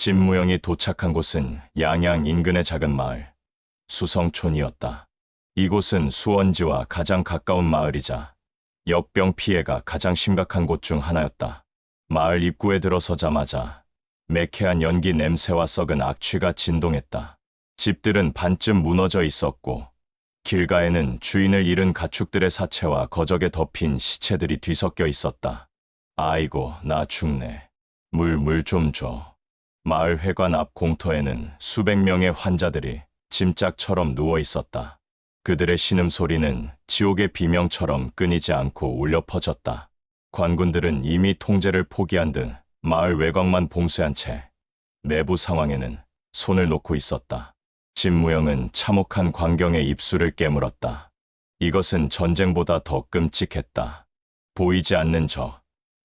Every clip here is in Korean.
진무영이 도착한 곳은 양양 인근의 작은 마을, 수성촌이었다. 이곳은 수원지와 가장 가까운 마을이자 역병 피해가 가장 심각한 곳 중 하나였다. 마을 입구에 들어서자마자 매캐한 연기 냄새와 썩은 악취가 진동했다. 집들은 반쯤 무너져 있었고 길가에는 주인을 잃은 가축들의 사체와 거적에 덮인 시체들이 뒤섞여 있었다. 아이고, 나 죽네. 물 좀 줘. 마을 회관 앞 공터에는 수백 명의 환자들이 짐짝처럼 누워 있었다. 그들의 신음소리는 지옥의 비명처럼 끊이지 않고 울려 퍼졌다. 관군들은 이미 통제를 포기한 듯 마을 외곽만 봉쇄한 채 내부 상황에는 손을 놓고 있었다. 진무영은 참혹한 광경에 입술을 깨물었다. 이것은 전쟁보다 더 끔찍했다. 보이지 않는 저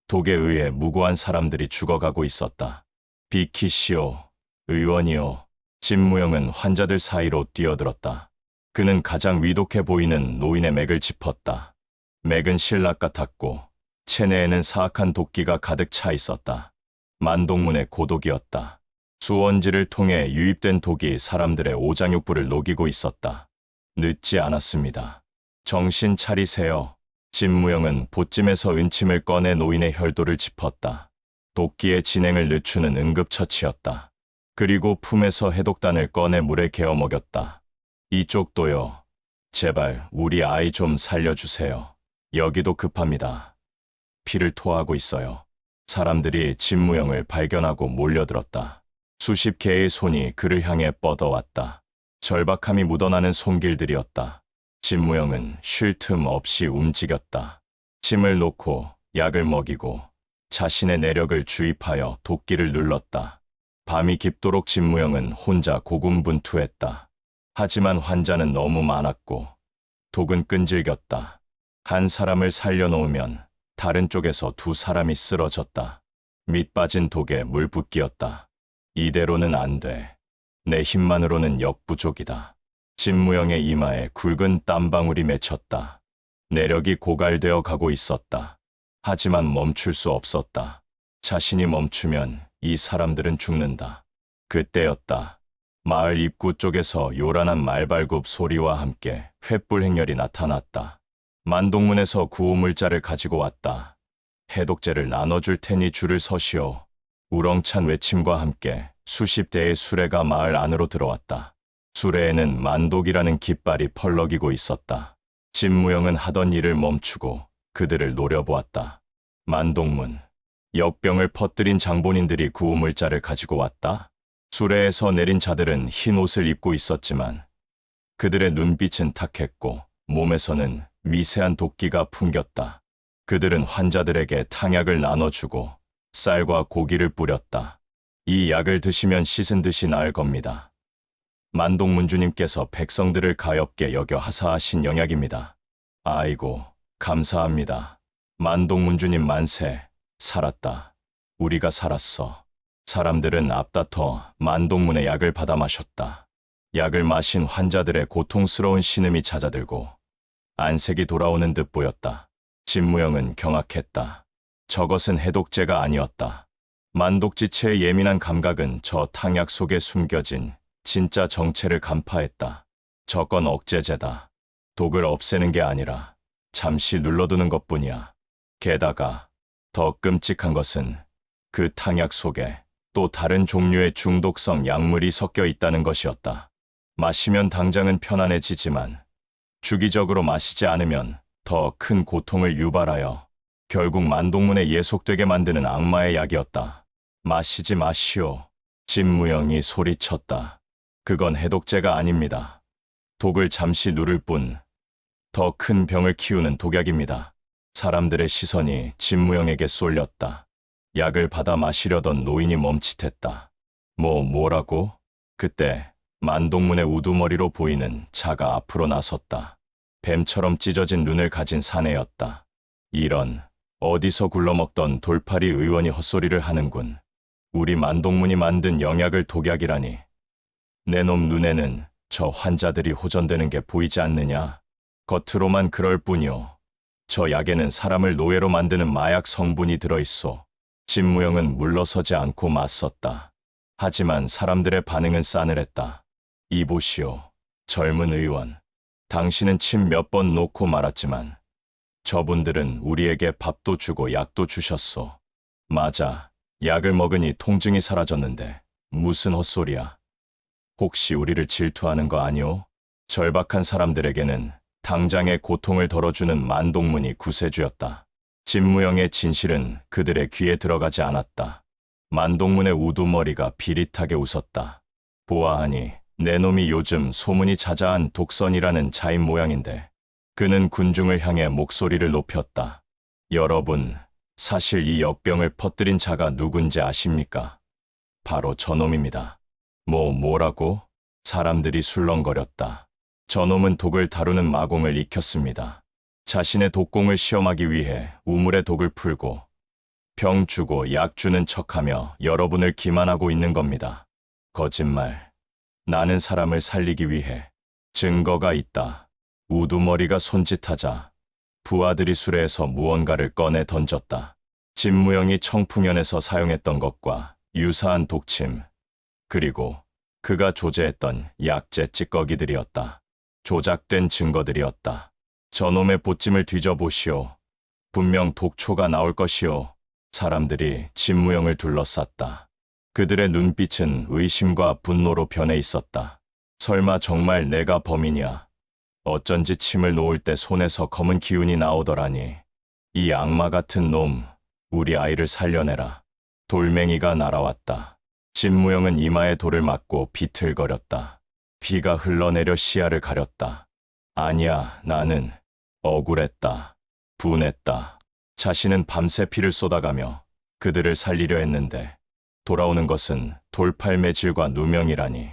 독에 의해 무고한 사람들이 죽어가고 있었다. 비키시오, 의원이요. 진무영은 환자들 사이로 뛰어들었다. 그는 가장 위독해 보이는 노인의 맥을 짚었다. 맥은 신락 같았고 체내에는 사악한 도끼가 가득 차 있었다. 만동문의 고독이었다. 수원지를 통해 유입된 독이 사람들의 오장육부를 녹이고 있었다. 늦지 않았습니다. 정신 차리세요. 진무영은 보찜에서 은침을 꺼내 노인의 혈도를 짚었다. 도끼의 진행을 늦추는 응급처치였다. 그리고 품에서 해독단을 꺼내 물에 개어 먹였다. 이쪽도요. 제발 우리 아이 좀 살려주세요. 여기도 급합니다. 피를 토하고 있어요. 사람들이 진무영을 발견하고 몰려들었다. 수십 개의 손이 그를 향해 뻗어왔다. 절박함이 묻어나는 손길들이었다. 진무영은 쉴 틈 없이 움직였다. 침을 놓고 약을 먹이고 자신의 내력을 주입하여 도끼를 눌렀다. 밤이 깊도록 진무영은 혼자 고군분투했다. 하지만 환자는 너무 많았고 독은 끈질겼다. 한 사람을 살려놓으면 다른 쪽에서 두 사람이 쓰러졌다. 밑 빠진 독에 물 붓기였다. 이대로는 안 돼. 내 힘만으로는 역부족이다. 진무영의 이마에 굵은 땀방울이 맺혔다. 내력이 고갈되어 가고 있었다. 하지만 멈출 수 없었다. 자신이 멈추면 이 사람들은 죽는다. 그때였다. 마을 입구 쪽에서 요란한 말발굽 소리와 함께 횃불 행렬이 나타났다. 만동문에서 구호물자를 가지고 왔다. 해독제를 나눠줄 테니 줄을 서시오. 우렁찬 외침과 함께 수십 대의 수레가 마을 안으로 들어왔다. 수레에는 만독이라는 깃발이 펄럭이고 있었다. 진무영은 하던 일을 멈추고 그들을 노려보았다. 만동문, 역병을 퍼뜨린 장본인들이 구호물자를 가지고 왔다. 수레에서 내린 자들은 흰 옷을 입고 있었지만 그들의 눈빛은 탁했고 몸에서는 미세한 도끼가 풍겼다. 그들은 환자들에게 탕약을 나눠주고 쌀과 고기를 뿌렸다. 이 약을 드시면 씻은 듯이 나을 겁니다. 만동문주님께서 백성들을 가엾게 여겨 하사하신 영약입니다. 아이고, 감사합니다. 만동문주님 만세. 살았다. 우리가 살았어. 사람들은 앞다퉈 만동문의 약을 받아 마셨다. 약을 마신 환자들의 고통스러운 신음이 잦아들고 안색이 돌아오는 듯 보였다. 진무영은 경악했다. 저것은 해독제가 아니었다. 만독지체의 예민한 감각은 저 탕약 속에 숨겨진 진짜 정체를 간파했다. 저건 억제제다. 독을 없애는 게 아니라 잠시 눌러두는 것뿐이야. 게다가 더 끔찍한 것은 그 탕약 속에 또 다른 종류의 중독성 약물이 섞여 있다는 것이었다. 마시면 당장은 편안해지지만 주기적으로 마시지 않으면 더 큰 고통을 유발하여 결국 만동문에 예속되게 만드는 악마의 약이었다. 마시지 마시오. 진무영이 소리쳤다. 그건 해독제가 아닙니다. 독을 잠시 누를 뿐 더 큰 병을 키우는 독약입니다. 사람들의 시선이 진무영에게 쏠렸다. 약을 받아 마시려던 노인이 멈칫했다. 뭐라고? 그때 만동문의 우두머리로 보이는 자가 앞으로 나섰다. 뱀처럼 찢어진 눈을 가진 사내였다. 이런, 어디서 굴러먹던 돌팔이 의원이 헛소리를 하는군. 우리 만동문이 만든 영약을 독약이라니. 내 놈 눈에는 저 환자들이 호전되는 게 보이지 않느냐? 겉으로만 그럴 뿐이오. 저 약에는 사람을 노예로 만드는 마약 성분이 들어있어. 진무영은 물러서지 않고 맞섰다. 하지만 사람들의 반응은 싸늘했다. 이보시오, 젊은 의원. 당신은 침 몇 번 놓고 말았지만 저분들은 우리에게 밥도 주고 약도 주셨소. 맞아. 약을 먹으니 통증이 사라졌는데 무슨 헛소리야. 혹시 우리를 질투하는 거 아니오? 절박한 사람들에게는 당장의 고통을 덜어주는 만동문이 구세주였다. 진무영의 진실은 그들의 귀에 들어가지 않았다. 만동문의 우두머리가 비릿하게 웃었다. 보아하니 내 놈이 요즘 소문이 자자한 독선이라는 자인 모양인데 그는 군중을 향해 목소리를 높였다. 여러분, 사실 이 역병을 퍼뜨린 자가 누군지 아십니까? 바로 저놈입니다. 뭐라고? 사람들이 술렁거렸다. 저놈은 독을 다루는 마공을 익혔습니다. 자신의 독공을 시험하기 위해 우물에 독을 풀고 병 주고 약 주는 척하며 여러분을 기만하고 있는 겁니다. 거짓말. 나는 사람을 살리기 위해 증거가 있다. 우두머리가 손짓하자 부하들이 수레에서 무언가를 꺼내 던졌다. 진무영이 청풍연에서 사용했던 것과 유사한 독침, 그리고 그가 조제했던 약재 찌꺼기들이었다. 조작된 증거들이었다. 저놈의 보찜을 뒤져보시오. 분명 독초가 나올 것이오. 사람들이 진무영을 둘러쌌다. 그들의 눈빛은 의심과 분노로 변해 있었다. 설마 정말 내가 범인이야? 어쩐지 침을 놓을 때 손에서 검은 기운이 나오더라니. 이 악마 같은 놈, 우리 아이를 살려내라. 돌멩이가 날아왔다. 진무영은 이마에 돌을 맞고 비틀거렸다. 피가 흘러내려 시야를 가렸다. 아니야, 나는 억울했다. 분했다. 자신은 밤새 피를 쏟아가며 그들을 살리려 했는데 돌아오는 것은 돌팔매질과 누명이라니.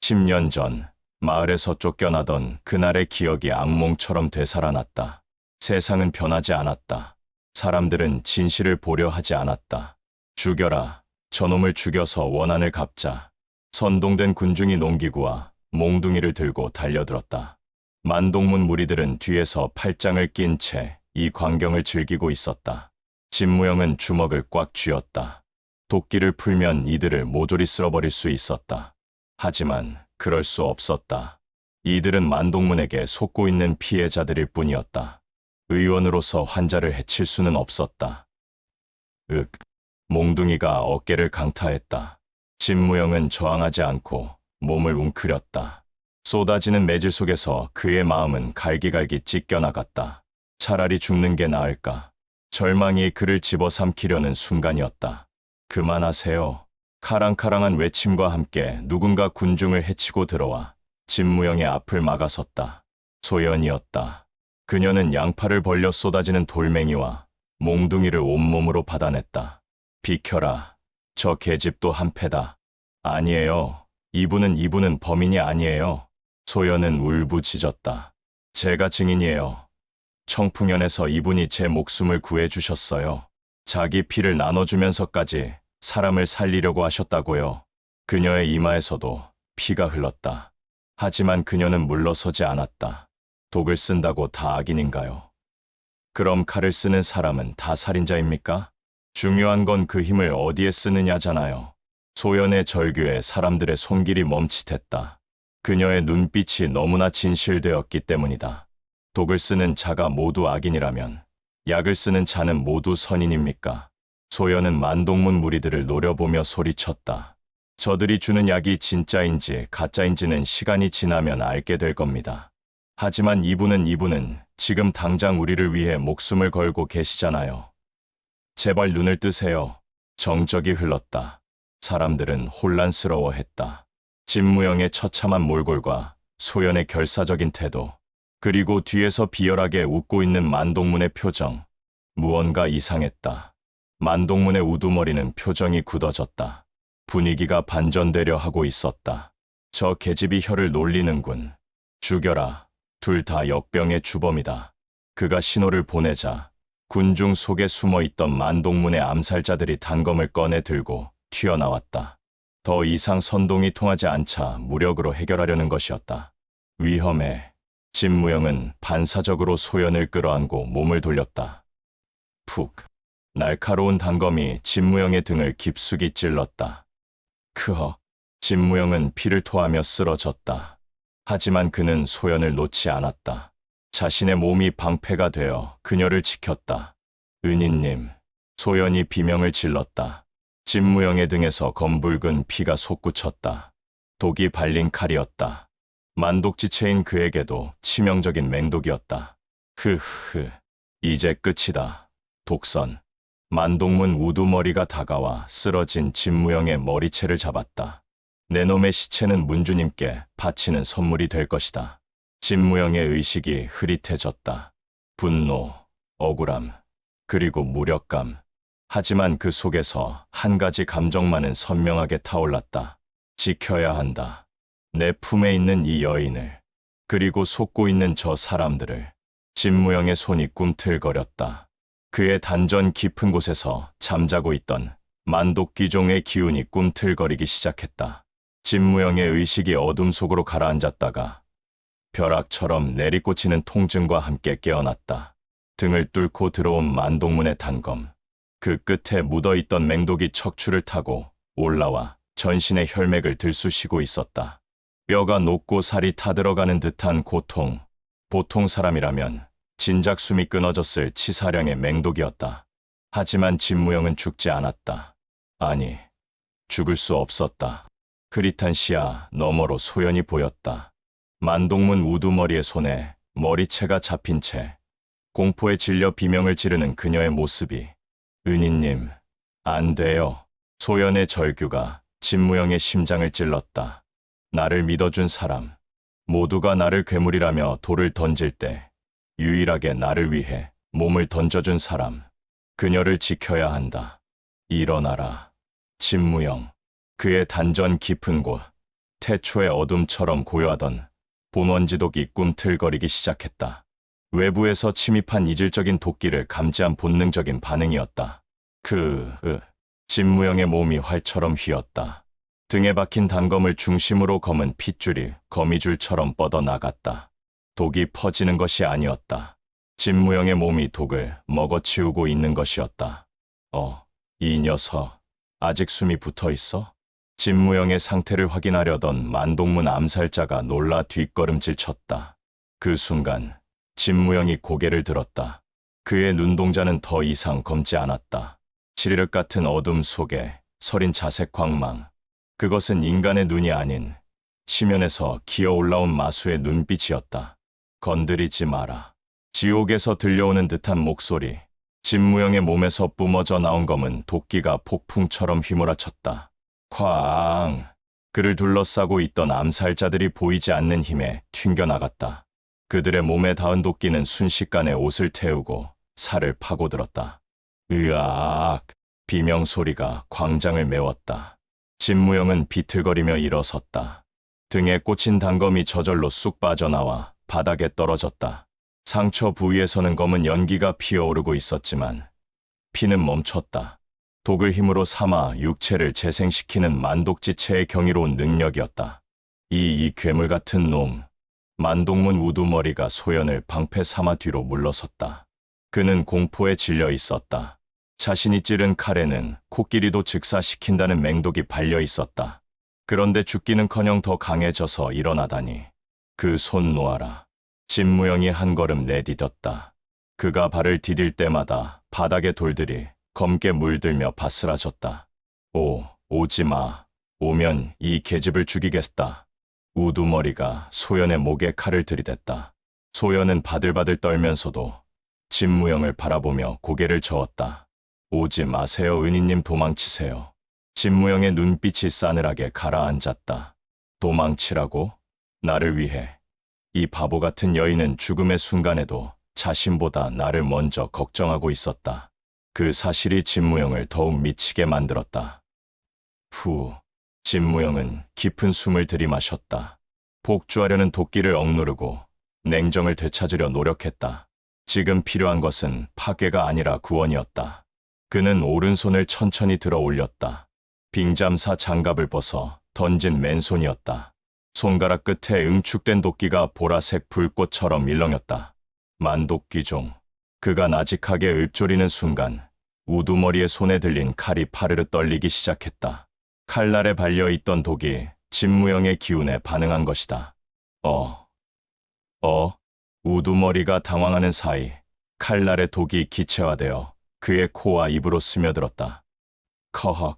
10년 전 마을에서 쫓겨나던 그날의 기억이 악몽처럼 되살아났다. 세상은 변하지 않았다. 사람들은 진실을 보려 하지 않았다. 죽여라. 저놈을 죽여서 원한을 갚자. 선동된 군중이 농기구와 몽둥이를 들고 달려들었다. 만동문 무리들은 뒤에서 팔짱을 낀 채 이 광경을 즐기고 있었다. 진무영은 주먹을 꽉 쥐었다. 도끼를 풀면 이들을 모조리 쓸어버릴 수 있었다. 하지만 그럴 수 없었다. 이들은 만동문에게 속고 있는 피해자들일 뿐이었다. 의원으로서 환자를 해칠 수는 없었다. 몽둥이가 어깨를 강타했다. 진무영은 저항하지 않고 몸을 웅크렸다. 쏟아지는 매질 속에서 그의 마음은 갈기갈기 찢겨나갔다. 차라리 죽는 게 나을까. 절망이 그를 집어삼키려는 순간이었다. 그만하세요. 카랑카랑한 외침과 함께 누군가 군중을 헤치고 들어와 진무영의 앞을 막아섰다. 소연이었다. 그녀는 양팔을 벌려 쏟아지는 돌멩이와 몽둥이를 온몸으로 받아냈다. 비켜라. 저 계집도 한패다. 아니에요. 이분은 범인이 아니에요. 소연은 울부짖었다. 제가 증인이에요. 청풍연에서 이분이 제 목숨을 구해주셨어요. 자기 피를 나눠주면서까지 사람을 살리려고 하셨다고요. 그녀의 이마에서도 피가 흘렀다. 하지만 그녀는 물러서지 않았다. 독을 쓴다고 다 악인인가요? 그럼 칼을 쓰는 사람은 다 살인자입니까? 중요한 건 그 힘을 어디에 쓰느냐잖아요. 소연의 절규에 사람들의 손길이 멈칫했다. 그녀의 눈빛이 너무나 진실되었기 때문이다. 독을 쓰는 자가 모두 악인이라면 약을 쓰는 자는 모두 선인입니까? 소연은 만동문 무리들을 노려보며 소리쳤다. 저들이 주는 약이 진짜인지 가짜인지는 시간이 지나면 알게 될 겁니다. 하지만 이분은 지금 당장 우리를 위해 목숨을 걸고 계시잖아요. 제발 눈을 뜨세요. 정적이 흘렀다. 사람들은 혼란스러워했다. 진무영의 처참한 몰골과 소연의 결사적인 태도, 그리고 뒤에서 비열하게 웃고 있는 만동문의 표정. 무언가 이상했다. 만동문의 우두머리는 표정이 굳어졌다. 분위기가 반전되려 하고 있었다. 저 계집이 혀를 놀리는군. 죽여라. 둘 다 역병의 주범이다. 그가 신호를 보내자 군중 속에 숨어있던 만동문의 암살자들이 단검을 꺼내 들고 튀어나왔다. 더 이상 선동이 통하지 않자 무력으로 해결하려는 것이었다. 위험해. 진무영은 반사적으로 소연을 끌어안고 몸을 돌렸다. 푹. 날카로운 단검이 진무영의 등을 깊숙이 찔렀다. 크헉. 진무영은 피를 토하며 쓰러졌다. 하지만 그는 소연을 놓지 않았다. 자신의 몸이 방패가 되어 그녀를 지켰다. 은희님, 소연이 비명을 질렀다. 진무영의 등에서 검붉은 피가 솟구쳤다. 독이 발린 칼이었다. 만독지체인 그에게도 치명적인 맹독이었다. 흐흐, 이제 끝이다. 독선. 만독문 우두머리가 다가와 쓰러진 진무영의 머리채를 잡았다. 내 놈의 시체는 문주님께 바치는 선물이 될 것이다. 진무영의 의식이 흐릿해졌다. 분노, 억울함, 그리고 무력감. 하지만 그 속에서 한 가지 감정만은 선명하게 타올랐다. 지켜야 한다. 내 품에 있는 이 여인을, 그리고 속고 있는 저 사람들을. 진무영의 손이 꿈틀거렸다. 그의 단전 깊은 곳에서 잠자고 있던 만독기종의 기운이 꿈틀거리기 시작했다. 진무영의 의식이 어둠 속으로 가라앉았다가 벼락처럼 내리꽂히는 통증과 함께 깨어났다. 등을 뚫고 들어온 만독문의 단검. 그 끝에 묻어있던 맹독이 척추를 타고 올라와 전신의 혈맥을 들쑤시고 있었다. 뼈가 녹고 살이 타들어가는 듯한 고통. 보통 사람이라면 진작 숨이 끊어졌을 치사량의 맹독이었다. 하지만 진무영은 죽지 않았다. 아니, 죽을 수 없었다. 흐릿한 시야 너머로 소연이 보였다. 만독문 우두머리의 손에 머리채가 잡힌 채 공포에 질려 비명을 지르는 그녀의 모습이. 은희님, 안 돼요. 소연의 절규가 진무영의 심장을 찔렀다. 나를 믿어준 사람, 모두가 나를 괴물이라며 돌을 던질 때 유일하게 나를 위해 몸을 던져준 사람, 그녀를 지켜야 한다. 일어나라. 진무영. 그의 단전 깊은 곳, 태초의 어둠처럼 고요하던 본원지독이 꿈틀거리기 시작했다. 외부에서 침입한 이질적인 도끼를 감지한 본능적인 반응이었다. 진무영의 몸이 활처럼 휘었다. 등에 박힌 단검을 중심으로 검은 핏줄이 거미줄처럼 뻗어나갔다. 독이 퍼지는 것이 아니었다. 진무영의 몸이 독을 먹어치우고 있는 것이었다. 이 녀석, 아직 숨이 붙어 있어? 진무영의 상태를 확인하려던 만독문 암살자가 놀라 뒷걸음질 쳤다. 그 순간 진무영이 고개를 들었다. 그의 눈동자는 더 이상 검지 않았다. 지리륵 같은 어둠 속에 서린 자색 광망. 그것은 인간의 눈이 아닌 심연에서 기어 올라온 마수의 눈빛이었다. 건드리지 마라. 지옥에서 들려오는 듯한 목소리. 진무영의 몸에서 뿜어져 나온 검은 도끼가 폭풍처럼 휘몰아쳤다. 쾅! 그를 둘러싸고 있던 암살자들이 보이지 않는 힘에 튕겨나갔다. 그들의 몸에 닿은 도끼는 순식간에 옷을 태우고 살을 파고들었다. 으악! 비명 소리가 광장을 메웠다. 진무영은 비틀거리며 일어섰다. 등에 꽂힌 단검이 저절로 쑥 빠져나와 바닥에 떨어졌다. 상처 부위에서는 검은 연기가 피어오르고 있었지만 피는 멈췄다. 독을 힘으로 삼아 육체를 재생시키는 만독지체의 경이로운 능력이었다. 이 괴물 같은 놈. 만독문 우두머리가 소연을 방패 삼아 뒤로 물러섰다. 그는 공포에 질려 있었다. 자신이 찌른 칼에는 코끼리도 즉사시킨다는 맹독이 발려 있었다. 그런데 죽기는커녕 더 강해져서 일어나다니. 그 손 놓아라. 진무영이 한 걸음 내디뎠다. 그가 발을 디딜 때마다 바닥의 돌들이 검게 물들며 바스라졌다. 오지 마. 오면 이 계집을 죽이겠다. 우두머리가 소연의 목에 칼을 들이댔다. 소연은 바들바들 떨면서도 진무영을 바라보며 고개를 저었다. 오지 마세요. 은희님, 도망치세요. 진무영의 눈빛이 싸늘하게 가라앉았다. 도망치라고? 나를 위해. 이 바보 같은 여인은 죽음의 순간에도 자신보다 나를 먼저 걱정하고 있었다. 그 사실이 진무영을 더욱 미치게 만들었다. 진무영은 깊은 숨을 들이마셨다. 복주하려는 도끼를 억누르고 냉정을 되찾으려 노력했다. 지금 필요한 것은 파괴가 아니라 구원이었다. 그는 오른손을 천천히 들어 올렸다. 빙잠사 장갑을 벗어 던진 맨손이었다. 손가락 끝에 응축된 도끼가 보라색 불꽃처럼 일렁였다. 만독기종. 그가 나직하게 읊조리는 순간 우두머리의 손에 들린 칼이 파르르 떨리기 시작했다. 칼날에 발려있던 독이 진무영의 기운에 반응한 것이다. 우두머리가 당황하는 사이 칼날의 독이 기체화되어 그의 코와 입으로 스며들었다. 커헉.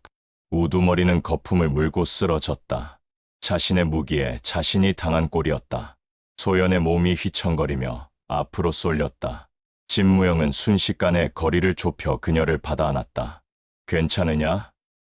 우두머리는 거품을 물고 쓰러졌다. 자신의 무기에 자신이 당한 꼴이었다. 소연의 몸이 휘청거리며 앞으로 쏠렸다. 진무영은 순식간에 거리를 좁혀 그녀를 받아 안았다. 괜찮으냐?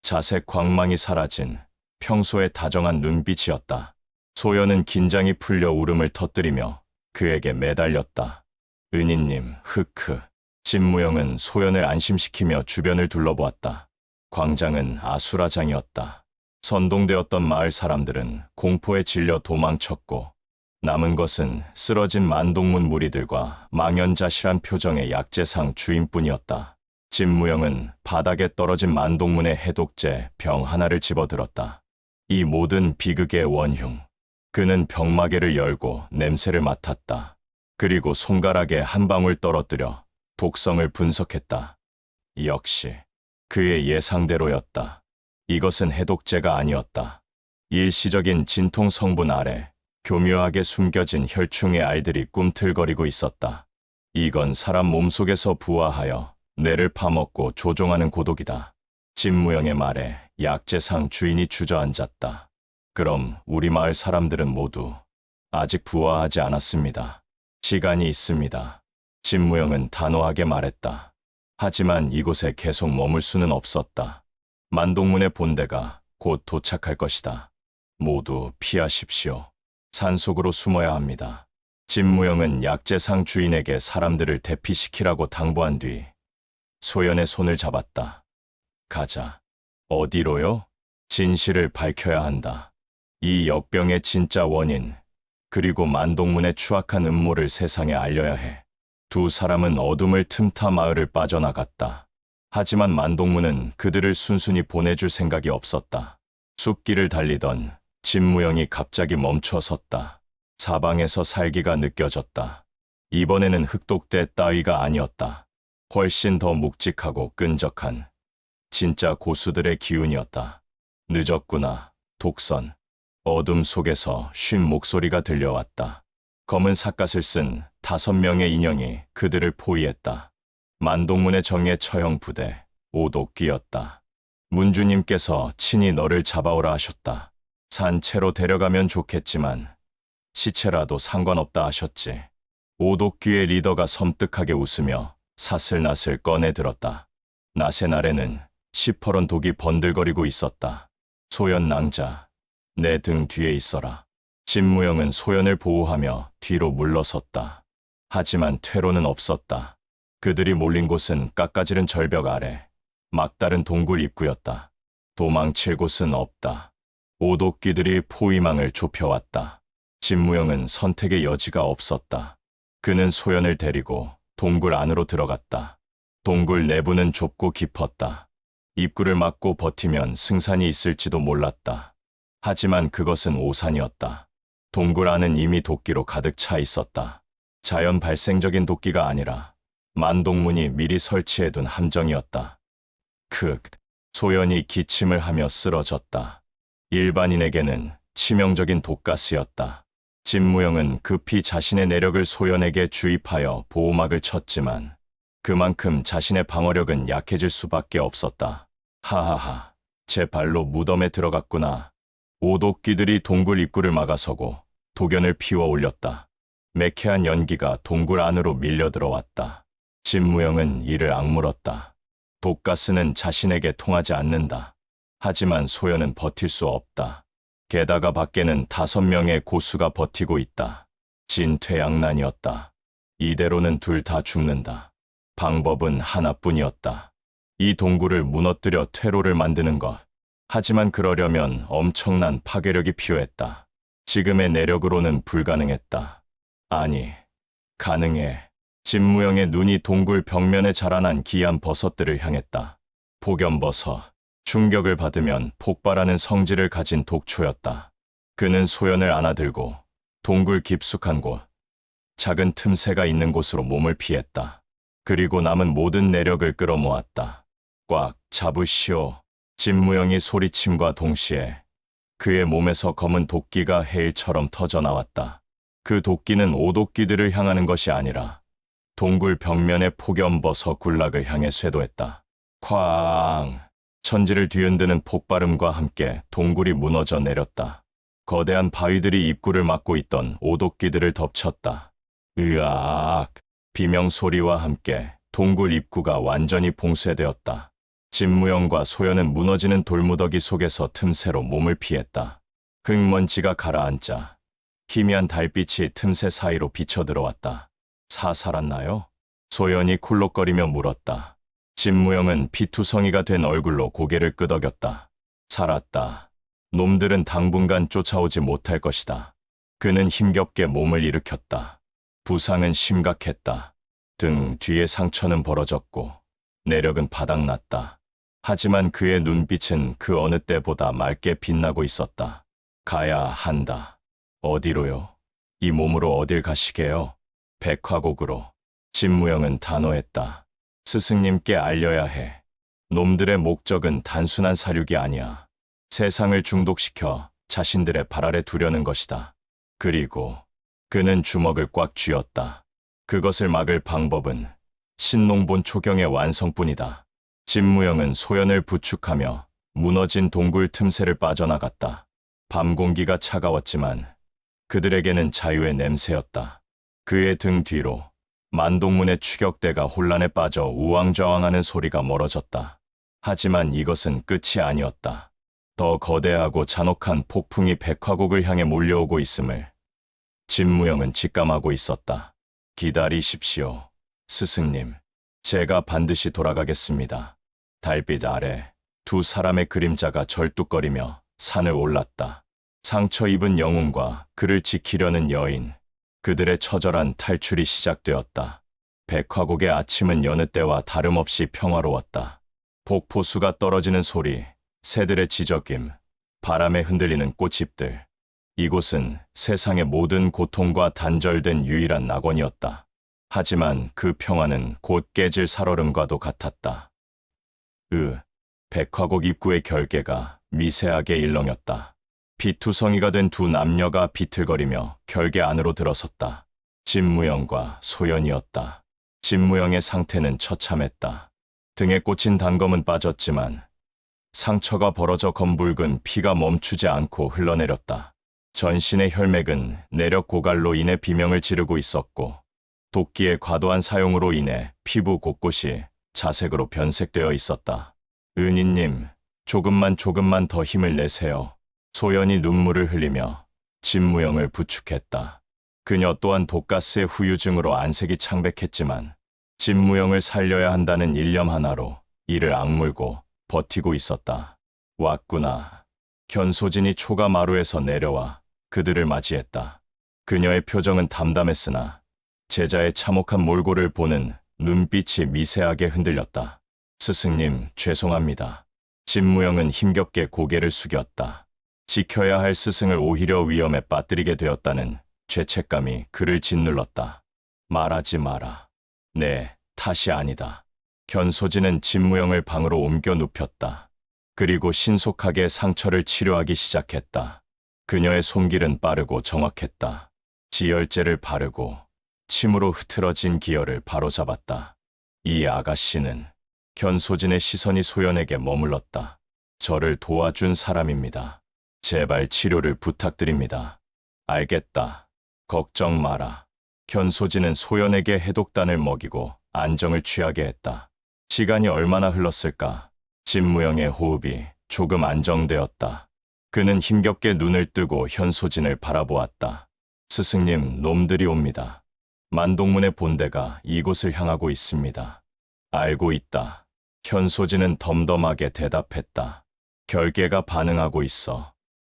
자색 광망이 사라진 평소의 다정한 눈빛이었다. 소연은 긴장이 풀려 울음을 터뜨리며 그에게 매달렸다. 은희님, 흑흑. 진무영은 소연을 안심시키며 주변을 둘러보았다. 광장은 아수라장이었다. 선동되었던 마을 사람들은 공포에 질려 도망쳤고 남은 것은 쓰러진 만동문 무리들과 망연자실한 표정의 약재상 주인뿐이었다. 진무영은 바닥에 떨어진 만동문의 해독제 병 하나를 집어들었다. 이 모든 비극의 원흉. 그는 병마개를 열고 냄새를 맡았다. 그리고 손가락에 한 방울 떨어뜨려 독성을 분석했다. 역시 그의 예상대로였다. 이것은 해독제가 아니었다. 일시적인 진통 성분 아래 교묘하게 숨겨진 혈충의 알들이 꿈틀거리고 있었다. 이건 사람 몸속에서 부화하여 뇌를 파먹고 조종하는 고독이다. 진무영의 말에 약재상 주인이 주저앉았다. 그럼 우리 마을 사람들은 모두 아직 부화하지 않았습니다. 시간이 있습니다. 진무영은 단호하게 말했다. 하지만 이곳에 계속 머물 수는 없었다. 만동문의 본대가 곧 도착할 것이다. 모두 피하십시오. 산속으로 숨어야 합니다. 진무영은 약재상 주인에게 사람들을 대피시키라고 당부한 뒤 소연의 손을 잡았다. 가자. 어디로요? 진실을 밝혀야 한다. 이 역병의 진짜 원인, 그리고 만동문의 추악한 음모를 세상에 알려야 해. 두 사람은 어둠을 틈타 마을을 빠져나갔다. 하지만 만동문은 그들을 순순히 보내줄 생각이 없었다. 숲길을 달리던 진무영이 갑자기 멈춰 섰다. 사방에서 살기가 느껴졌다. 이번에는 흑독대 따위가 아니었다. 훨씬 더 묵직하고 끈적한 진짜 고수들의 기운이었다. 늦었구나, 독선. 어둠 속에서 쉰 목소리가 들려왔다. 검은 삿갓을 쓴 5명의 인형이 그들을 포위했다. 만동문의 정예 처형 부대, 오독귀였다. 문주님께서 친히 너를 잡아오라 하셨다. 산채로 데려가면 좋겠지만 시체라도 상관없다 하셨지. 오독귀의 리더가 섬뜩하게 웃으며 사슬나슬 꺼내 들었다. 낫의 날에는 시퍼런 독이 번들거리고 있었다. 소연 낭자, 내 등 뒤에 있어라. 진무영은 소연을 보호하며 뒤로 물러섰다. 하지만 퇴로는 없었다. 그들이 몰린 곳은 깎아지른 절벽 아래 막다른 동굴 입구였다. 도망칠 곳은 없다. 오독귀들이 포위망을 좁혀왔다. 진무영은 선택의 여지가 없었다. 그는 소연을 데리고 동굴 안으로 들어갔다. 동굴 내부는 좁고 깊었다. 입구를 막고 버티면 승산이 있을지도 몰랐다. 하지만 그것은 오산이었다. 동굴 안은 이미 도끼로 가득 차 있었다. 자연 발생적인 도끼가 아니라 만동문이 미리 설치해둔 함정이었다. 소연이 기침을 하며 쓰러졌다. 일반인에게는 치명적인 독가스였다. 진무영은 급히 자신의 내력을 소연에게 주입하여 보호막을 쳤지만 그만큼 자신의 방어력은 약해질 수밖에 없었다. 하하하, 제 발로 무덤에 들어갔구나. 오독귀들이 동굴 입구를 막아서고 도견을 피워 올렸다. 매캐한 연기가 동굴 안으로 밀려 들어왔다. 진무영은 이를 악물었다. 독가스는 자신에게 통하지 않는다. 하지만 소연은 버틸 수 없다. 게다가 밖에는 5명의 고수가 버티고 있다. 진퇴양난이었다. 이대로는 둘 다 죽는다. 방법은 하나뿐이었다. 이 동굴을 무너뜨려 퇴로를 만드는 것. 하지만 그러려면 엄청난 파괴력이 필요했다. 지금의 내력으로는 불가능했다. 아니, 가능해. 진무영의 눈이 동굴 벽면에 자라난 기이한 버섯들을 향했다. 폭염버섯. 충격을 받으면 폭발하는 성질을 가진 독초였다. 그는 소연을 안아들고 동굴 깊숙한 곳, 작은 틈새가 있는 곳으로 몸을 피했다. 그리고 남은 모든 내력을 끌어모았다. 꽉 잡으시오. 진무영이 소리침과 동시에 그의 몸에서 검은 도끼가 해일처럼 터져 나왔다. 그 도끼는 오도끼들을 향하는 것이 아니라 동굴 벽면의 폭염버섯 군락을 향해 쇄도했다. 쾅! 천지를 뒤흔드는 폭발음과 함께 동굴이 무너져 내렸다. 거대한 바위들이 입구를 막고 있던 오도끼들을 덮쳤다. 으악! 비명소리와 함께 동굴 입구가 완전히 봉쇄되었다. 진무영과 소연은 무너지는 돌무더기 속에서 틈새로 몸을 피했다. 흙먼지가 가라앉자 희미한 달빛이 틈새 사이로 비쳐들어왔다. 사살았나요? 소연이 쿨록거리며 물었다. 진무영은 피투성이가 된 얼굴로 고개를 끄덕였다. 살았다. 놈들은 당분간 쫓아오지 못할 것이다. 그는 힘겹게 몸을 일으켰다. 부상은 심각했다. 등 뒤에 상처는 벌어졌고 내력은 바닥났다. 하지만 그의 눈빛은 그 어느 때보다 맑게 빛나고 있었다. 가야 한다. 어디로요? 이 몸으로 어딜 가시게요? 백화곡으로. 진무영은 단호했다. 스승님께 알려야 해. 놈들의 목적은 단순한 사륙이 아니야. 세상을 중독시켜 자신들의 발 아래 두려는 것이다. 그리고 그는 주먹을 꽉 쥐었다. 그것을 막을 방법은 신농본 초경의 완성뿐이다. 진무영은 소연을 부축하며 무너진 동굴 틈새를 빠져나갔다. 밤 공기가 차가웠지만 그들에게는 자유의 냄새였다. 그의 등 뒤로 만동문의 추격대가 혼란에 빠져 우왕좌왕하는 소리가 멀어졌다. 하지만 이것은 끝이 아니었다. 더 거대하고 잔혹한 폭풍이 백화곡을 향해 몰려오고 있음을 진무영은 직감하고 있었다. 기다리십시오, 스승님. 제가 반드시 돌아가겠습니다. 달빛 아래 두 사람의 그림자가 절뚝거리며 산을 올랐다. 상처 입은 영웅과 그를 지키려는 여인, 그들의 처절한 탈출이 시작되었다. 백화곡의 아침은 여느 때와 다름없이 평화로웠다. 폭포수가 떨어지는 소리, 새들의 지저귐, 바람에 흔들리는 꽃잎들. 이곳은 세상의 모든 고통과 단절된 유일한 낙원이었다. 하지만 그 평화는 곧 깨질 살얼음과도 같았다. 백화곡 입구의 결계가 미세하게 일렁였다. 피투성이가 된 두 남녀가 비틀거리며 결계 안으로 들어섰다. 진무영과 소연이었다. 진무영의 상태는 처참했다. 등에 꽂힌 단검은 빠졌지만 상처가 벌어져 검붉은 피가 멈추지 않고 흘러내렸다. 전신의 혈맥은 내력 고갈로 인해 비명을 지르고 있었고 도끼의 과도한 사용으로 인해 피부 곳곳이 자색으로 변색되어 있었다. 은희님, 조금만 더 힘을 내세요. 소연이 눈물을 흘리며 진무영을 부축했다. 그녀 또한 독가스의 후유증으로 안색이 창백했지만 진무영을 살려야 한다는 일념 하나로 이를 악물고 버티고 있었다. 왔구나. 견소진이 초가 마루에서 내려와 그들을 맞이했다. 그녀의 표정은 담담했으나 제자의 참혹한 몰골을 보는 눈빛이 미세하게 흔들렸다. 스승님, 죄송합니다. 진무영은 힘겹게 고개를 숙였다. 지켜야 할 스승을 오히려 위험에 빠뜨리게 되었다는 죄책감이 그를 짓눌렀다. 말하지 마라. 내 탓이 아니다. 견소진은 진무영을 방으로 옮겨 눕혔다. 그리고 신속하게 상처를 치료하기 시작했다. 그녀의 손길은 빠르고 정확했다. 지혈제를 바르고 침으로 흐트러진 기혈을 바로잡았다. 이 아가씨는 견소진의 시선이 소연에게 머물렀다. 저를 도와준 사람입니다. 제발 치료를 부탁드립니다. 알겠다. 걱정 마라. 견소진은 소연에게 해독단을 먹이고 안정을 취하게 했다. 시간이 얼마나 흘렀을까? 진무영의 호흡이 조금 안정되었다. 그는 힘겹게 눈을 뜨고 현소진을 바라보았다. 스승님, 놈들이 옵니다. 만동문의 본대가 이곳을 향하고 있습니다. 알고 있다. 현소진은 덤덤하게 대답했다. 결계가 반응하고 있어.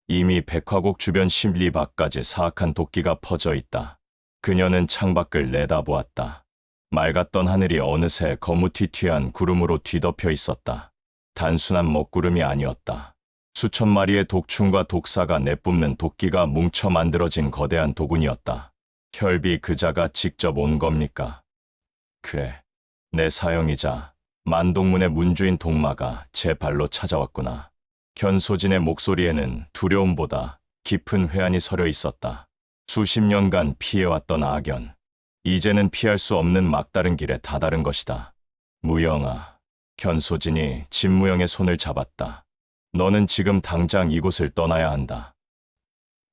이미 백화곡 주변 10리 밖까지 사악한 도끼가 퍼져 있다. 그녀는 창밖을 내다보았다. 맑았던 하늘이 어느새 거무튀튀한 구름으로 뒤덮여 있었다. 단순한 먹구름이 아니었다. 수천 마리의 독충과 독사가 내뿜는 도끼가 뭉쳐 만들어진 거대한 도군이었다. 혈비 그자가 직접 온 겁니까? 그래, 내 사형이자 만동문의 문주인 동마가 제 발로 찾아왔구나. 현소진의 목소리에는 두려움보다 깊은 회한이 서려 있었다. 수십 년간 피해왔던 악연, 이제는 피할 수 없는 막다른 길에 다다른 것이다. 무영아, 현소진이 진무영의 손을 잡았다. 너는 지금 당장 이곳을 떠나야 한다.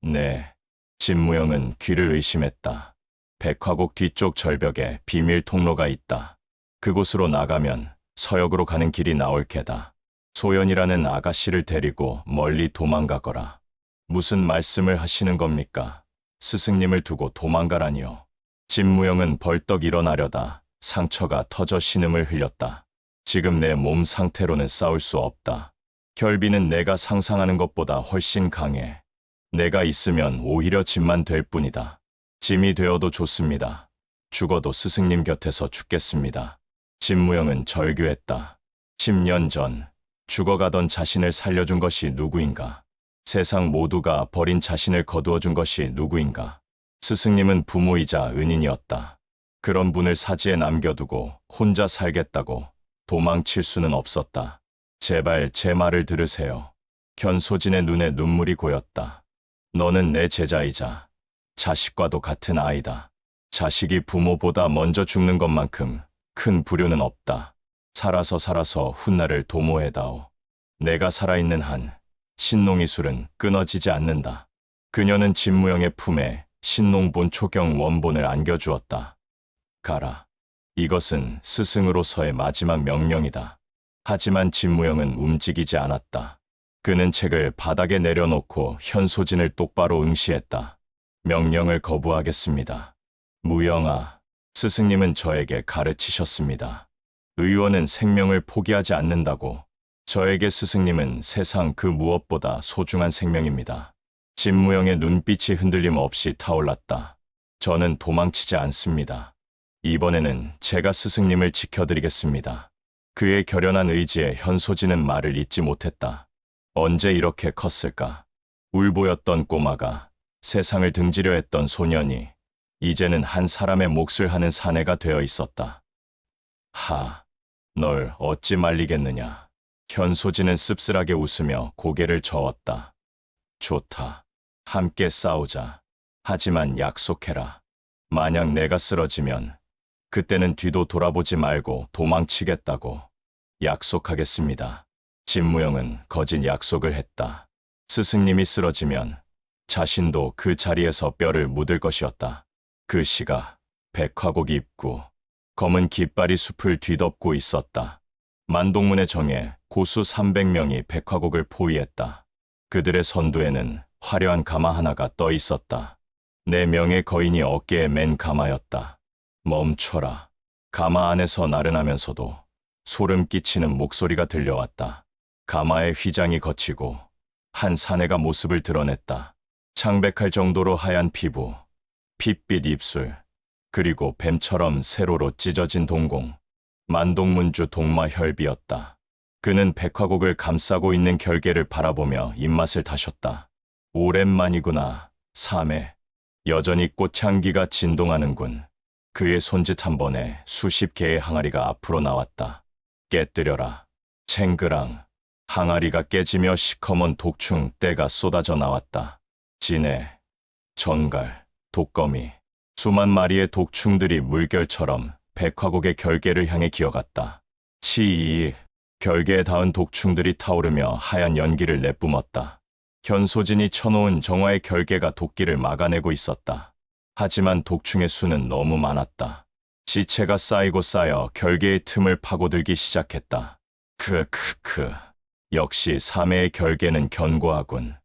네, 진무영은 귀를 의심했다. 백화곡 뒤쪽 절벽에 비밀 통로가 있다. 그곳으로 나가면 서역으로 가는 길이 나올 게다. 소연이라는 아가씨를 데리고 멀리 도망가거라. 무슨 말씀을 하시는 겁니까? 스승님을 두고 도망가라니요. 진무영은 벌떡 일어나려다 상처가 터져 신음을 흘렸다. 지금 내 몸 상태로는 싸울 수 없다. 결비는 내가 상상하는 것보다 훨씬 강해. 내가 있으면 오히려 짐만 될 뿐이다. 짐이 되어도 좋습니다. 죽어도 스승님 곁에서 죽겠습니다. 진무영은 절규했다. 10년 전 죽어가던 자신을 살려준 것이 누구인가? 세상 모두가 버린 자신을 거두어준 것이 누구인가? 스승님은 부모이자 은인이었다. 그런 분을 사지에 남겨두고 혼자 살겠다고 도망칠 수는 없었다. 제발 제 말을 들으세요. 현소진의 눈에 눈물이 고였다. 너는 내 제자이자 자식과도 같은 아이다. 자식이 부모보다 먼저 죽는 것만큼 큰 불효는 없다. 살아서 훗날을 도모해다오. 내가 살아있는 한 신농이 술은 끊어지지 않는다. 그녀는 진무영의 품에 신농본 초경 원본을 안겨주었다. 가라. 이것은 스승으로서의 마지막 명령이다. 하지만 진무영은 움직이지 않았다. 그는 책을 바닥에 내려놓고 현소진을 똑바로 응시했다. 명령을 거부하겠습니다. 무영아, 스승님은 저에게 가르치셨습니다. 의원은 생명을 포기하지 않는다고. 저에게 스승님은 세상 그 무엇보다 소중한 생명입니다. 진무영의 눈빛이 흔들림 없이 타올랐다. 저는 도망치지 않습니다. 이번에는 제가 스승님을 지켜드리겠습니다. 그의 결연한 의지에 현소진은 말을 잇지 못했다. 언제 이렇게 컸을까? 울보였던 꼬마가, 세상을 등지려 했던 소년이 이제는 한 사람의 몫을 하는 사내가 되어 있었다. 널 어찌 말리겠느냐. 현소진은 씁쓸하게 웃으며 고개를 저었다. 좋다. 함께 싸우자. 하지만 약속해라. 만약 내가 쓰러지면 그때는 뒤도 돌아보지 말고 도망치겠다고. 약속하겠습니다. 진무영은 거짓 약속을 했다. 스승님이 쓰러지면 자신도 그 자리에서 뼈를 묻을 것이었다. 그 시가 백화곡 입구, 검은 깃발이 숲을 뒤덮고 있었다. 만동문의 정에 고수 300명이 백화곡을 포위했다. 그들의 선두에는 화려한 가마 하나가 떠 있었다. 4명의 거인이 어깨에 맨 가마였다. 멈춰라. 가마 안에서 나른하면서도 소름 끼치는 목소리가 들려왔다. 가마의 휘장이 거치고 한 사내가 모습을 드러냈다. 창백할 정도로 하얀 피부, 핏빛 입술, 그리고 뱀처럼 세로로 찢어진 동공. 만동문주 동마혈비였다. 그는 백화곡을 감싸고 있는 결계를 바라보며 입맛을 다셨다. 오랜만이구나, 사매. 여전히 꽃향기가 진동하는군. 그의 손짓 한 번에 수십 개의 항아리가 앞으로 나왔다. 깨뜨려라. 챙그랑. 항아리가 깨지며 시커먼 독충 떼가 쏟아져 나왔다. 진해, 전갈, 독거미. 수만 마리의 독충들이 물결처럼 백화곡의 결계를 향해 기어갔다. 치이. 결계에 닿은 독충들이 타오르며 하얀 연기를 내뿜었다. 현소진이 쳐놓은 정화의 결계가 도끼를 막아내고 있었다. 하지만 독충의 수는 너무 많았다. 지체가 쌓이고 쌓여 결계의 틈을 파고들기 시작했다. 크크크. 역시 사매의 결계는 견고하군.